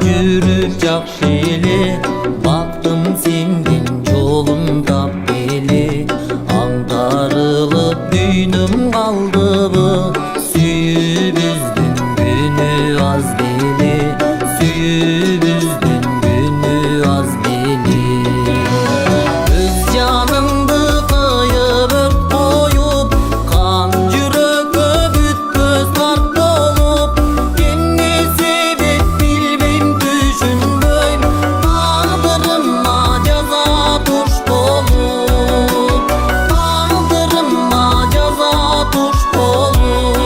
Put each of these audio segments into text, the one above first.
Yürüyecek şeyli baktım senin yolunda beli Antarılıp düğünüm kaldı mı Süyü büzdün günü az beli Süyü büzdün günü az beli Öz canımdı kıyıp koyup Kan yürek öbüt göz kart olup Kendisi bit bilmem düşünmem Kaldırımma ceza tuş olup Kaldırımma ceza tuş olup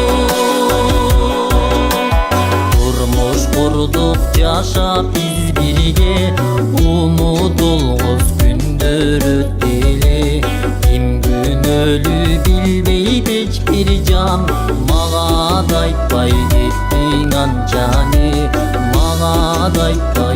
Durmuş kurduk yaşa biz birge Umudulğuz gündür öteli Kim gün ölü bilmeyip hiçbir can Mağa daytpay ettin ancani Mağa daytpay